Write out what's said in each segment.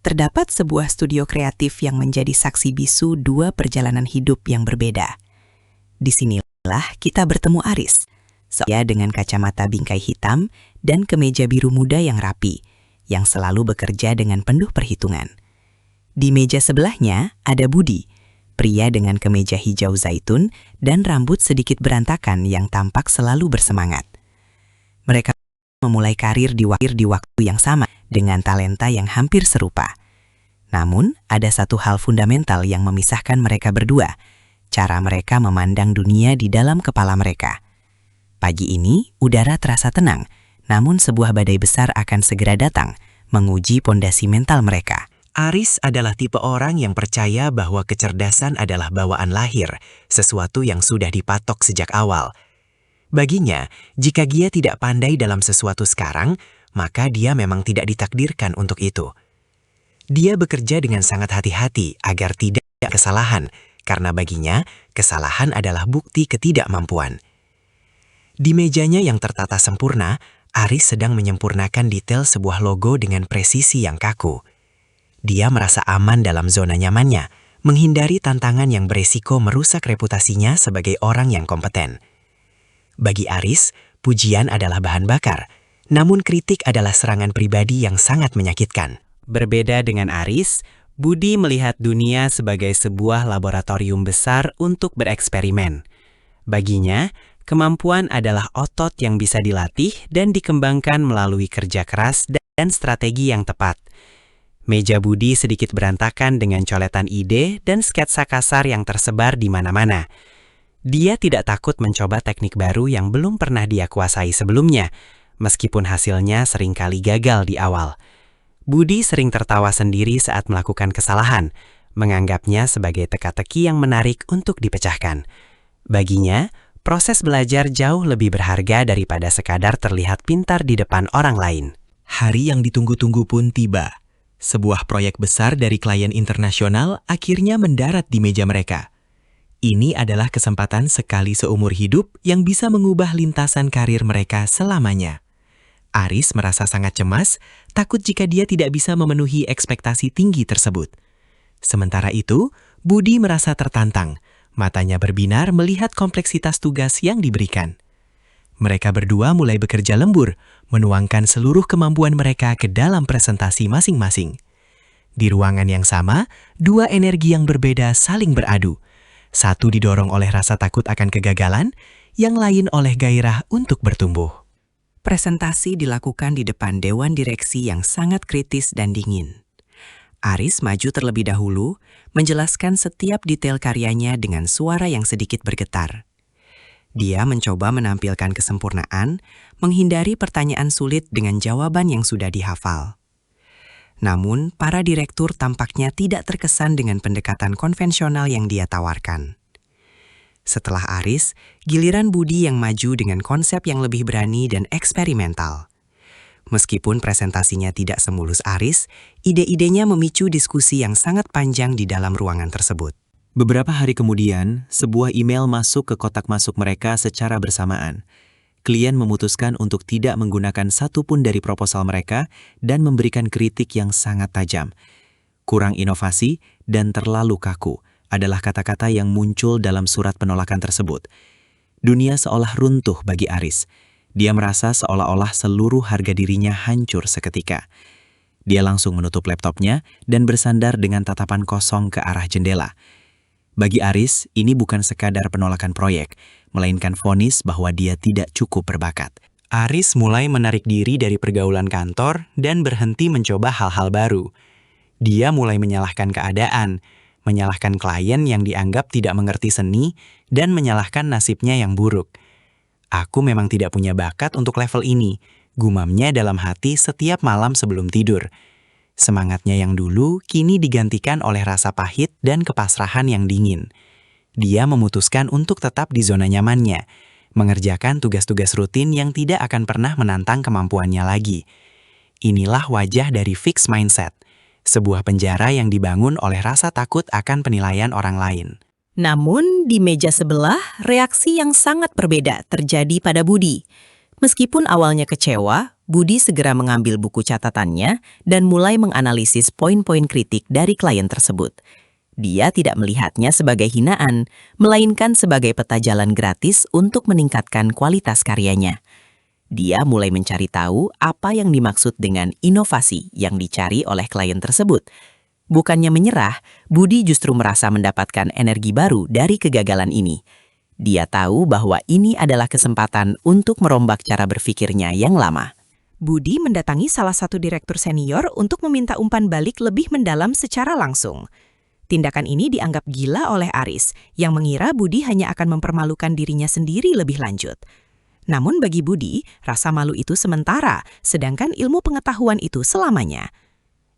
terdapat sebuah studio kreatif yang menjadi saksi bisu dua perjalanan hidup yang berbeda. Disinilah kita bertemu Aris, seorang dengan kacamata bingkai hitam dan kemeja biru muda yang rapi, yang selalu bekerja dengan penuh perhitungan. Di meja sebelahnya ada Budi, pria dengan kemeja hijau zaitun dan rambut sedikit berantakan yang tampak selalu bersemangat. Mereka memulai karir di waktu yang sama dengan talenta yang hampir serupa. Namun, ada satu hal fundamental yang memisahkan mereka berdua, cara mereka memandang dunia di dalam kepala mereka. Pagi ini, udara terasa tenang, namun sebuah badai besar akan segera datang, menguji pondasi mental mereka. Aris adalah tipe orang yang percaya bahwa kecerdasan adalah bawaan lahir, sesuatu yang sudah dipatok sejak awal. Baginya, jika dia tidak pandai dalam sesuatu sekarang, maka dia memang tidak ditakdirkan untuk itu. Dia bekerja dengan sangat hati-hati agar tidak kesalahan, karena baginya, kesalahan adalah bukti ketidakmampuan. Di mejanya yang tertata sempurna, Aris sedang menyempurnakan detail sebuah logo dengan presisi yang kaku. Dia merasa aman dalam zona nyamannya, menghindari tantangan yang beresiko merusak reputasinya sebagai orang yang kompeten. Bagi Aris, pujian adalah bahan bakar, namun kritik adalah serangan pribadi yang sangat menyakitkan. Berbeda dengan Aris, Budi melihat dunia sebagai sebuah laboratorium besar untuk bereksperimen. Baginya, kemampuan adalah otot yang bisa dilatih dan dikembangkan melalui kerja keras dan strategi yang tepat. Meja Budi sedikit berantakan dengan coletan ide dan sketsa kasar yang tersebar di mana-mana. Dia tidak takut mencoba teknik baru yang belum pernah dia kuasai sebelumnya, meskipun hasilnya seringkali gagal di awal. Budi sering tertawa sendiri saat melakukan kesalahan, menganggapnya sebagai teka-teki yang menarik untuk dipecahkan. Baginya, proses belajar jauh lebih berharga daripada sekadar terlihat pintar di depan orang lain. Hari yang ditunggu-tunggu pun tiba. Sebuah proyek besar dari klien internasional akhirnya mendarat di meja mereka. Ini adalah kesempatan sekali seumur hidup yang bisa mengubah lintasan karir mereka selamanya. Aris merasa sangat cemas, takut jika dia tidak bisa memenuhi ekspektasi tinggi tersebut. Sementara itu, Budi merasa tertantang. Matanya berbinar melihat kompleksitas tugas yang diberikan. Mereka berdua mulai bekerja lembur, menuangkan seluruh kemampuan mereka ke dalam presentasi masing-masing. Di ruangan yang sama, dua energi yang berbeda saling beradu. Satu didorong oleh rasa takut akan kegagalan, yang lain oleh gairah untuk bertumbuh. Presentasi dilakukan di depan dewan direksi yang sangat kritis dan dingin. Aris maju terlebih dahulu, menjelaskan setiap detail karyanya dengan suara yang sedikit bergetar. Dia mencoba menampilkan kesempurnaan, menghindari pertanyaan sulit dengan jawaban yang sudah dihafal. Namun, para direktur tampaknya tidak terkesan dengan pendekatan konvensional yang dia tawarkan. Setelah Aris, giliran Budi yang maju dengan konsep yang lebih berani dan eksperimental. Meskipun presentasinya tidak semulus Aris, ide-idenya memicu diskusi yang sangat panjang di dalam ruangan tersebut. Beberapa hari kemudian, sebuah email masuk ke kotak masuk mereka secara bersamaan. Klien memutuskan untuk tidak menggunakan satupun dari proposal mereka dan memberikan kritik yang sangat tajam. Kurang inovasi dan terlalu kaku adalah kata-kata yang muncul dalam surat penolakan tersebut. Dunia seolah runtuh bagi Aris. Dia merasa seolah-olah seluruh harga dirinya hancur seketika. Dia langsung menutup laptopnya dan bersandar dengan tatapan kosong ke arah jendela. Bagi Aris, ini bukan sekadar penolakan proyek, melainkan vonis bahwa dia tidak cukup berbakat. Aris mulai menarik diri dari pergaulan kantor dan berhenti mencoba hal-hal baru. Dia mulai menyalahkan keadaan, menyalahkan klien yang dianggap tidak mengerti seni, dan menyalahkan nasibnya yang buruk. Aku memang tidak punya bakat untuk level ini, gumamnya dalam hati setiap malam sebelum tidur. Semangatnya yang dulu kini digantikan oleh rasa pahit dan kepasrahan yang dingin. Dia memutuskan untuk tetap di zona nyamannya, mengerjakan tugas-tugas rutin yang tidak akan pernah menantang kemampuannya lagi. Inilah wajah dari fixed mindset, sebuah penjara yang dibangun oleh rasa takut akan penilaian orang lain. Namun, di meja sebelah, reaksi yang sangat berbeda terjadi pada Budi. Meskipun awalnya kecewa, Budi segera mengambil buku catatannya dan mulai menganalisis poin-poin kritik dari klien tersebut. Dia tidak melihatnya sebagai hinaan, melainkan sebagai peta jalan gratis untuk meningkatkan kualitas karyanya. Dia mulai mencari tahu apa yang dimaksud dengan inovasi yang dicari oleh klien tersebut. Bukannya menyerah, Budi justru merasa mendapatkan energi baru dari kegagalan ini. Dia tahu bahwa ini adalah kesempatan untuk merombak cara berpikirnya yang lama. Budi mendatangi salah satu direktur senior untuk meminta umpan balik lebih mendalam secara langsung. Tindakan ini dianggap gila oleh Aris, yang mengira Budi hanya akan mempermalukan dirinya sendiri lebih lanjut. Namun bagi Budi, rasa malu itu sementara, sedangkan ilmu pengetahuan itu selamanya.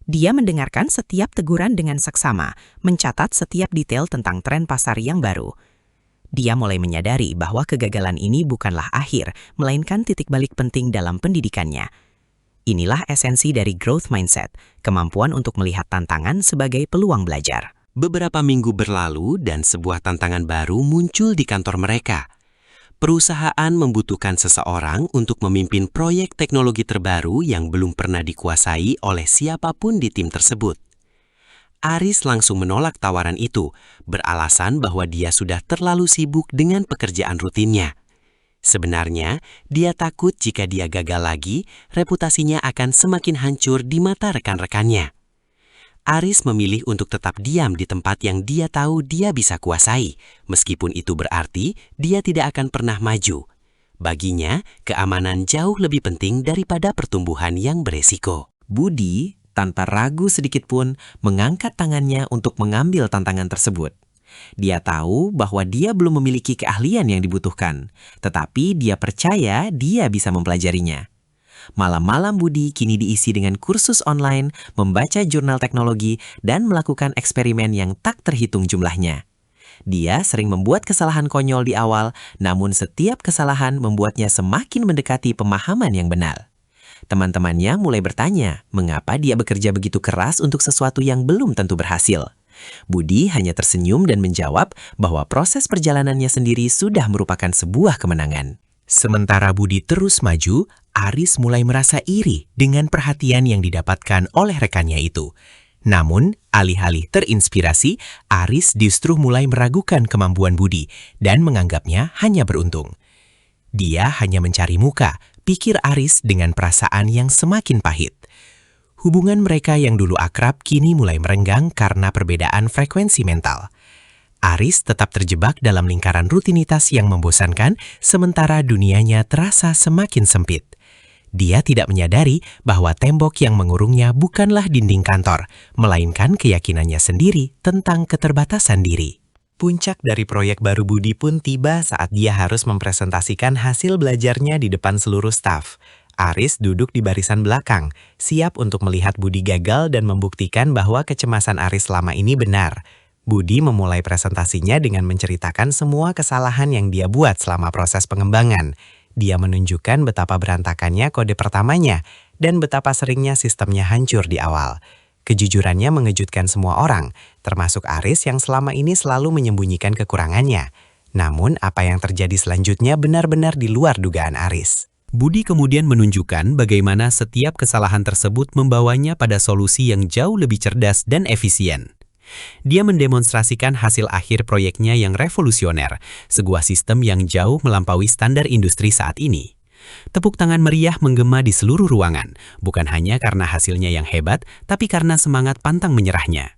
Dia mendengarkan setiap teguran dengan seksama, mencatat setiap detail tentang tren pasar yang baru. Dia mulai menyadari bahwa kegagalan ini bukanlah akhir, melainkan titik balik penting dalam pendidikannya. Inilah esensi dari growth mindset, kemampuan untuk melihat tantangan sebagai peluang belajar. Beberapa minggu berlalu dan sebuah tantangan baru muncul di kantor mereka. Perusahaan membutuhkan seseorang untuk memimpin proyek teknologi terbaru yang belum pernah dikuasai oleh siapapun di tim tersebut. Aris langsung menolak tawaran itu, beralasan bahwa dia sudah terlalu sibuk dengan pekerjaan rutinnya. Sebenarnya, dia takut jika dia gagal lagi, reputasinya akan semakin hancur di mata rekan-rekannya. Aris memilih untuk tetap diam di tempat yang dia tahu dia bisa kuasai, meskipun itu berarti dia tidak akan pernah maju. Baginya, keamanan jauh lebih penting daripada pertumbuhan yang beresiko. Budi, tanpa ragu sedikit pun, mengangkat tangannya untuk mengambil tantangan tersebut. Dia tahu bahwa dia belum memiliki keahlian yang dibutuhkan, tetapi dia percaya dia bisa mempelajarinya. Malam-malam Budi kini diisi dengan kursus online, membaca jurnal teknologi, dan melakukan eksperimen yang tak terhitung jumlahnya. Dia sering membuat kesalahan konyol di awal, namun setiap kesalahan membuatnya semakin mendekati pemahaman yang benar. Teman-temannya mulai bertanya, mengapa dia bekerja begitu keras untuk sesuatu yang belum tentu berhasil. Budi hanya tersenyum dan menjawab bahwa proses perjalanannya sendiri sudah merupakan sebuah kemenangan. Sementara Budi terus maju, Aris mulai merasa iri dengan perhatian yang didapatkan oleh rekannya itu. Namun, alih-alih terinspirasi, Aris justru mulai meragukan kemampuan Budi dan menganggapnya hanya beruntung. Dia hanya mencari muka, pikir Aris dengan perasaan yang semakin pahit. Hubungan mereka yang dulu akrab kini mulai merenggang karena perbedaan frekuensi mental. Aris tetap terjebak dalam lingkaran rutinitas yang membosankan, sementara dunianya terasa semakin sempit. Dia tidak menyadari bahwa tembok yang mengurungnya bukanlah dinding kantor, melainkan keyakinannya sendiri tentang keterbatasan diri. Puncak dari proyek baru Budi pun tiba saat dia harus mempresentasikan hasil belajarnya di depan seluruh staf. Aris duduk di barisan belakang, siap untuk melihat Budi gagal dan membuktikan bahwa kecemasan Aris selama ini benar. Budi memulai presentasinya dengan menceritakan semua kesalahan yang dia buat selama proses pengembangan. Dia menunjukkan betapa berantakannya kode pertamanya dan betapa seringnya sistemnya hancur di awal. Kejujurannya mengejutkan semua orang, termasuk Aris yang selama ini selalu menyembunyikan kekurangannya. Namun, apa yang terjadi selanjutnya benar-benar di luar dugaan Aris. Budi kemudian menunjukkan bagaimana setiap kesalahan tersebut membawanya pada solusi yang jauh lebih cerdas dan efisien. Dia mendemonstrasikan hasil akhir proyeknya yang revolusioner, sebuah sistem yang jauh melampaui standar industri saat ini. Tepuk tangan meriah menggema di seluruh ruangan, bukan hanya karena hasilnya yang hebat, tapi karena semangat pantang menyerahnya.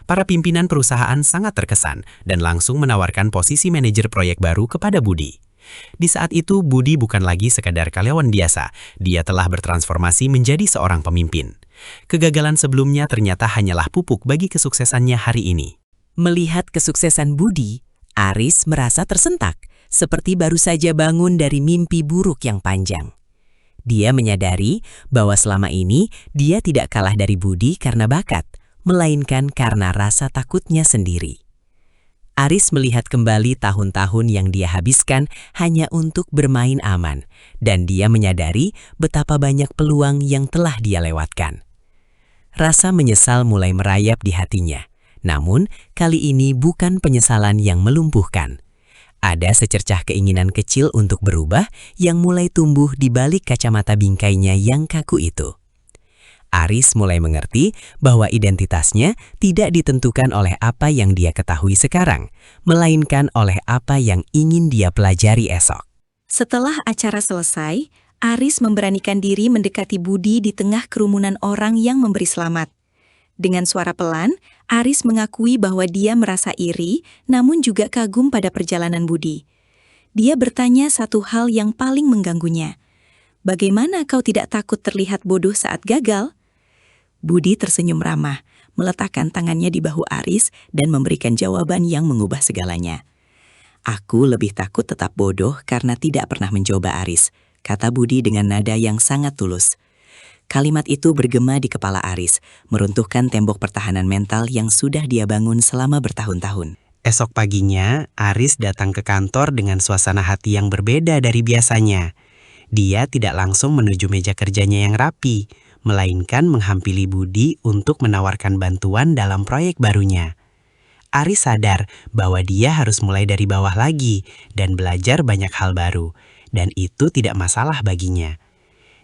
Para pimpinan perusahaan sangat terkesan dan langsung menawarkan posisi manajer proyek baru kepada Budi. Di saat itu, Budi bukan lagi sekadar karyawan biasa, dia telah bertransformasi menjadi seorang pemimpin. Kegagalan sebelumnya ternyata hanyalah pupuk bagi kesuksesannya hari ini. Melihat kesuksesan Budi, Aris merasa tersentak, seperti baru saja bangun dari mimpi buruk yang panjang. Dia menyadari bahwa selama ini dia tidak kalah dari Budi karena bakat, melainkan karena rasa takutnya sendiri. Aris melihat kembali tahun-tahun yang dia habiskan hanya untuk bermain aman, dan dia menyadari betapa banyak peluang yang telah dia lewatkan. Rasa menyesal mulai merayap di hatinya, namun kali ini bukan penyesalan yang melumpuhkan. Ada secercah keinginan kecil untuk berubah yang mulai tumbuh di balik kacamata bingkainya yang kaku itu. Aris mulai mengerti bahwa identitasnya tidak ditentukan oleh apa yang dia ketahui sekarang, melainkan oleh apa yang ingin dia pelajari esok. Setelah acara selesai, Aris memberanikan diri mendekati Budi di tengah kerumunan orang yang memberi selamat. Dengan suara pelan, Aris mengakui bahwa dia merasa iri, namun juga kagum pada perjalanan Budi. Dia bertanya satu hal yang paling mengganggunya. Bagaimana kau tidak takut terlihat bodoh saat gagal? Budi tersenyum ramah, meletakkan tangannya di bahu Aris dan memberikan jawaban yang mengubah segalanya. Aku lebih takut tetap bodoh karena tidak pernah mencoba, Aris, kata Budi dengan nada yang sangat tulus. Kalimat itu bergema di kepala Aris, meruntuhkan tembok pertahanan mental yang sudah dia bangun selama bertahun-tahun. Esok paginya, Aris datang ke kantor dengan suasana hati yang berbeda dari biasanya. Dia tidak langsung menuju meja kerjanya yang rapi, melainkan menghampiri Budi untuk menawarkan bantuan dalam proyek barunya. Aris sadar bahwa dia harus mulai dari bawah lagi dan belajar banyak hal baru, dan itu tidak masalah baginya.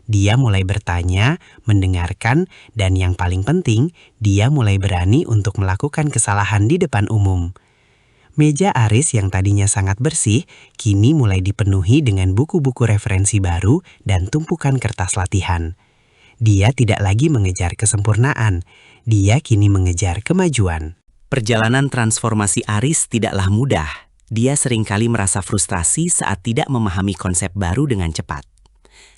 Dia mulai bertanya, mendengarkan, dan yang paling penting, dia mulai berani untuk melakukan kesalahan di depan umum. Meja Aris yang tadinya sangat bersih, kini mulai dipenuhi dengan buku-buku referensi baru dan tumpukan kertas latihan. Dia tidak lagi mengejar kesempurnaan, dia kini mengejar kemajuan. Perjalanan transformasi Aris tidaklah mudah. Dia seringkali merasa frustrasi saat tidak memahami konsep baru dengan cepat.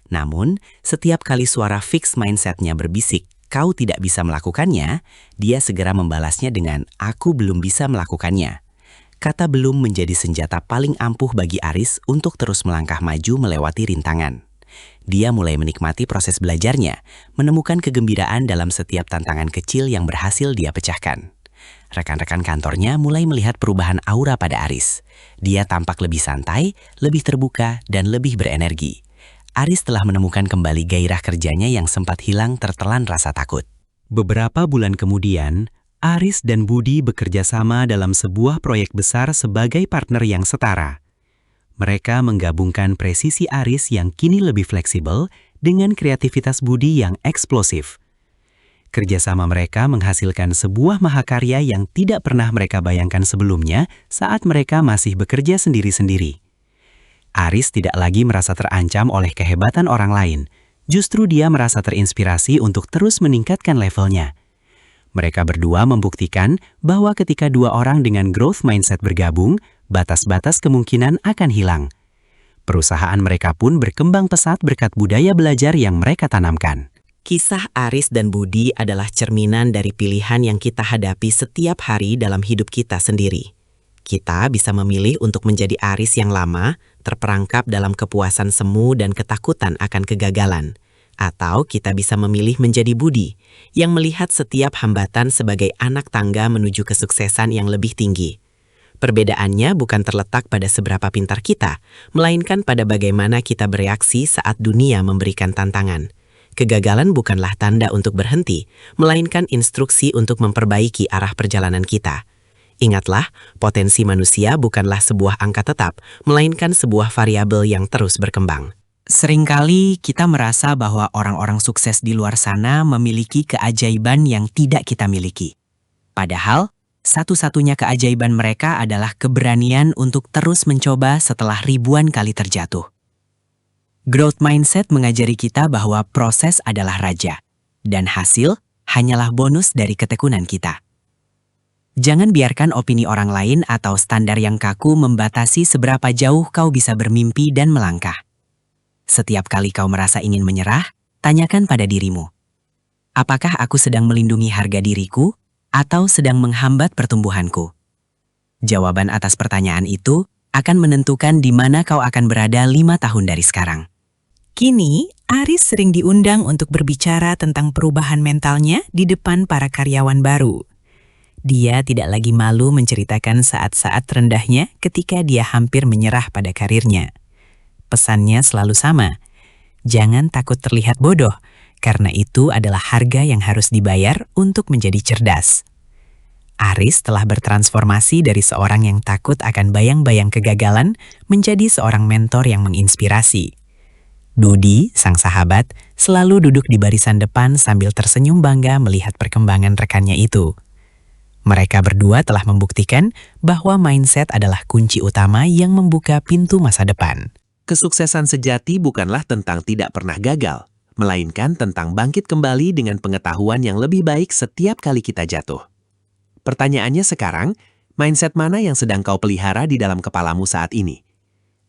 Namun, setiap kali suara fixed mindset-nya berbisik, kau tidak bisa melakukannya, dia segera membalasnya dengan, aku belum bisa melakukannya. Kata belum menjadi senjata paling ampuh bagi Aris untuk terus melangkah maju melewati rintangan. Dia mulai menikmati proses belajarnya, menemukan kegembiraan dalam setiap tantangan kecil yang berhasil dia pecahkan. Rekan-rekan kantornya mulai melihat perubahan aura pada Aris. Dia tampak lebih santai, lebih terbuka, dan lebih berenergi. Aris telah menemukan kembali gairah kerjanya yang sempat hilang tertelan rasa takut. Beberapa bulan kemudian, Aris dan Budi bekerja sama dalam sebuah proyek besar sebagai partner yang setara. Mereka menggabungkan presisi Aris yang kini lebih fleksibel dengan kreativitas Budi yang eksplosif. Kerjasama mereka menghasilkan sebuah mahakarya yang tidak pernah mereka bayangkan sebelumnya saat mereka masih bekerja sendiri-sendiri. Aris tidak lagi merasa terancam oleh kehebatan orang lain, justru dia merasa terinspirasi untuk terus meningkatkan levelnya. Mereka berdua membuktikan bahwa ketika dua orang dengan growth mindset bergabung, batas-batas kemungkinan akan hilang. Perusahaan mereka pun berkembang pesat berkat budaya belajar yang mereka tanamkan. Kisah Aris dan Budi adalah cerminan dari pilihan yang kita hadapi setiap hari dalam hidup kita sendiri. Kita bisa memilih untuk menjadi Aris yang lama, terperangkap dalam kepuasan semu dan ketakutan akan kegagalan. Atau kita bisa memilih menjadi Budi, yang melihat setiap hambatan sebagai anak tangga menuju kesuksesan yang lebih tinggi. Perbedaannya bukan terletak pada seberapa pintar kita, melainkan pada bagaimana kita bereaksi saat dunia memberikan tantangan. Kegagalan bukanlah tanda untuk berhenti, melainkan instruksi untuk memperbaiki arah perjalanan kita. Ingatlah, potensi manusia bukanlah sebuah angka tetap, melainkan sebuah variabel yang terus berkembang. Seringkali kita merasa bahwa orang-orang sukses di luar sana memiliki keajaiban yang tidak kita miliki. Padahal, satu-satunya keajaiban mereka adalah keberanian untuk terus mencoba setelah ribuan kali terjatuh. Growth mindset mengajari kita bahwa proses adalah raja, dan hasil hanyalah bonus dari ketekunan kita. Jangan biarkan opini orang lain atau standar yang kaku membatasi seberapa jauh kau bisa bermimpi dan melangkah. Setiap kali kau merasa ingin menyerah, tanyakan pada dirimu, apakah aku sedang melindungi harga diriku atau sedang menghambat pertumbuhanku? Jawaban atas pertanyaan itu akan menentukan di mana kau akan berada 5 tahun dari sekarang. Kini, Aris sering diundang untuk berbicara tentang perubahan mentalnya di depan para karyawan baru. Dia tidak lagi malu menceritakan saat-saat terendahnya ketika dia hampir menyerah pada karirnya. Pesannya selalu sama, jangan takut terlihat bodoh, karena itu adalah harga yang harus dibayar untuk menjadi cerdas. Aris telah bertransformasi dari seorang yang takut akan bayang-bayang kegagalan menjadi seorang mentor yang menginspirasi. Budi, sang sahabat, selalu duduk di barisan depan sambil tersenyum bangga melihat perkembangan rekannya itu. Mereka berdua telah membuktikan bahwa mindset adalah kunci utama yang membuka pintu masa depan. Kesuksesan sejati bukanlah tentang tidak pernah gagal, melainkan tentang bangkit kembali dengan pengetahuan yang lebih baik setiap kali kita jatuh. Pertanyaannya sekarang, mindset mana yang sedang kau pelihara di dalam kepalamu saat ini?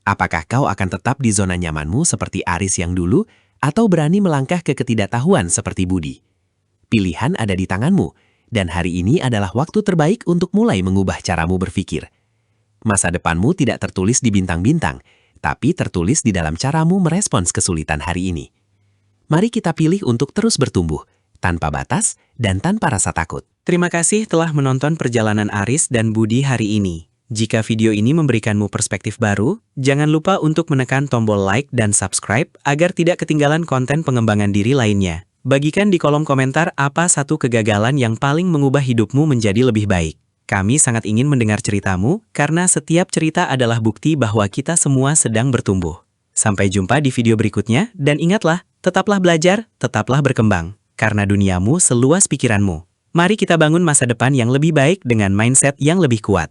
Apakah kau akan tetap di zona nyamanmu seperti Aris yang dulu, atau berani melangkah ke ketidaktahuan seperti Budi? Pilihan ada di tanganmu, dan hari ini adalah waktu terbaik untuk mulai mengubah caramu berpikir. Masa depanmu tidak tertulis di bintang-bintang, tapi tertulis di dalam caramu merespons kesulitan hari ini. Mari kita pilih untuk terus bertumbuh, tanpa batas dan tanpa rasa takut. Terima kasih telah menonton perjalanan Aris dan Budi hari ini. Jika video ini memberikanmu perspektif baru, jangan lupa untuk menekan tombol like dan subscribe agar tidak ketinggalan konten pengembangan diri lainnya. Bagikan di kolom komentar apa satu kegagalan yang paling mengubah hidupmu menjadi lebih baik. Kami sangat ingin mendengar ceritamu, karena setiap cerita adalah bukti bahwa kita semua sedang bertumbuh. Sampai jumpa di video berikutnya, dan ingatlah, tetaplah belajar, tetaplah berkembang. Karena duniamu seluas pikiranmu. Mari kita bangun masa depan yang lebih baik dengan mindset yang lebih kuat.